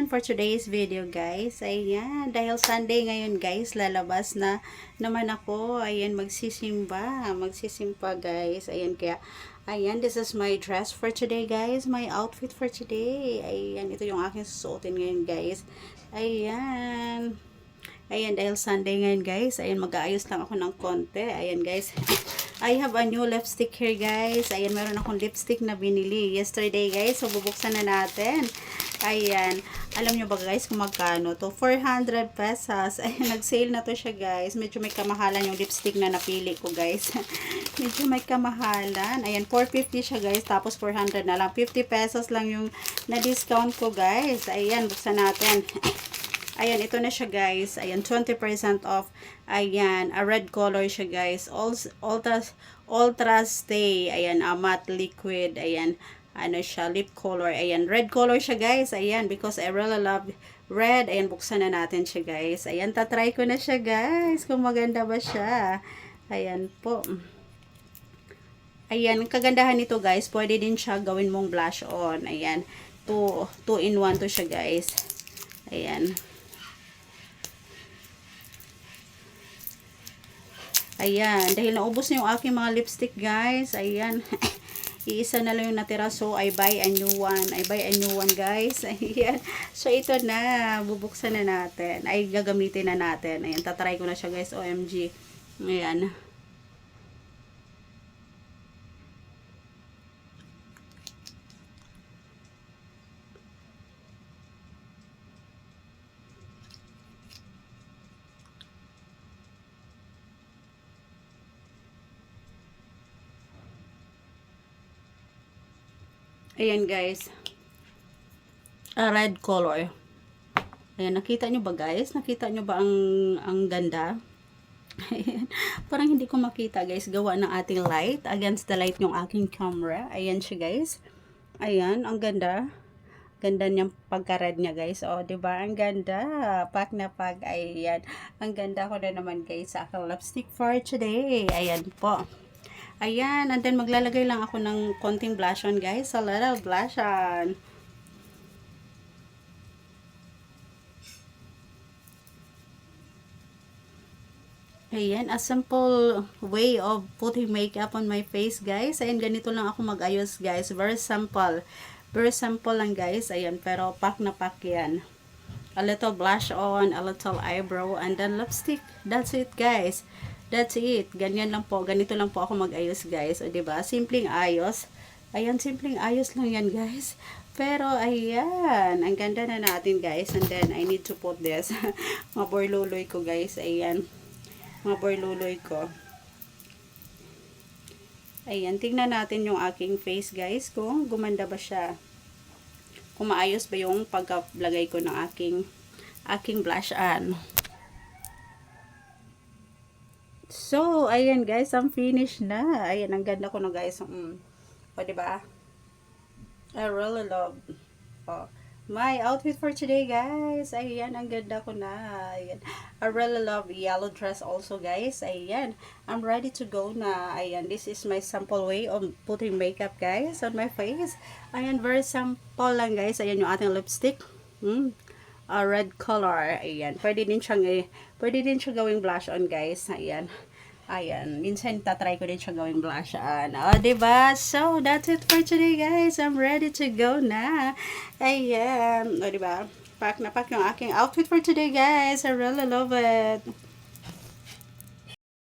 Ayan, for today's video guys, ayan, dahil Sunday ngayon guys, lalabas na naman ako, ayan, magsisimba guys, ayan, kaya, ayan, this is my dress for today guys, my outfit for today, ayan, ito yung aking susuotin ngayon guys, ayan, dahil Sunday ngayon guys, ayan, mag-aayos lang ako ng konti, ayan guys, I have a new lipstick here guys. Ayan, meron akong lipstick na binili yesterday guys. So, bubuksan na natin. Ayan. Alam nyo ba guys kung magkano to? 400 pesos. Ayan, nag-sale na to siya guys. Medyo may kamahalan yung lipstick na napili ko guys. Medyo may kamahalan. Ayan, 450 siya guys. Tapos 400 na lang. 50 pesos lang yung na-discount ko guys. Ayan, buksan natin. Ayan, ito na siya guys. Ayan, 20% off. Ayan, a red color siya guys. Ultra Stay. Ayan, a matte liquid. Ayan, ano siya, lip color. Ayan, red color siya guys. Ayan, because I really love red. Ayan, buksan na natin siya guys. Ayan, tatry ko na siya guys. Kung maganda ba siya. Ayan po. Ayan, kagandahan nito guys. Pwede din siya gawin mong blush on. Ayan, 2 in 1 to siya guys. Ayan. Ayan, dahil naubos na yung aking mga lipstick guys. Ayan, iisa na lang yung natira. So, I buy a new one. Guys. Ayan. So, ito na. Bubuksan na natin. Ay, gagamitin na natin. Ayan, tatry ko na siya guys. OMG. Ayan. Ayan guys. A red color. Ayan, nakita nyo ba guys? Nakita nyo ba ang ganda? Ayan. Parang hindi ko makita guys. Gawa ng ating light. Against the light yung aking camera. Ayan siya guys. Ayan, ang ganda. Ganda niyang pagka-red niya guys. O, diba? Ang ganda. Pack na pack. Ayan. Ang ganda ko na naman guys sa aking lipstick for today. Ayan po. Ayan, and then maglalagay lang ako ng konting blush on guys. A little blush on. Ayan, a simple way of putting makeup on my face guys. Ayan, ganito lang ako mag-ayos guys. Very simple. Very simple lang guys. Ayan, pero pack na pack yan. A little blush on, a little eyebrow, and then lipstick. That's it guys. That's it. Ganyan lang po. Ganito lang po ako mag-ayos guys. O diba? Simpleng ayos. Ayan, simpleng ayos lang yan guys. Pero ayan. Ang ganda na natin guys. And then I need to put this. Mga borluloy ko guys. Ayan. Mga borluloy ko. Ayan. Tingnan natin yung aking face guys. Kung gumanda ba siya. Kung maayos ba yung pagkalagay ko ng aking blush on. So, ayan guys, I'm finished na. Ayan, ang ganda ko na guys. O, diba? I really love my outfit for today guys. Ayan, ang ganda ko na. Ayan. I really love yellow dress also guys. Ayan, I'm ready to go na. Ayan, this is my sample way of putting makeup guys on my face. Ayan, very simple lang guys. Ayan yung ating lipstick. A red color. Ayan. Pwede din siyang gawing blush on guys. Ayan. Ayan. Minsan tatry ko din siya gawing blush on. O, diba? So, that's it for today guys. I'm ready to go na. Ayan. O, diba? Pack na pack yung aking outfit for today guys. I really love it.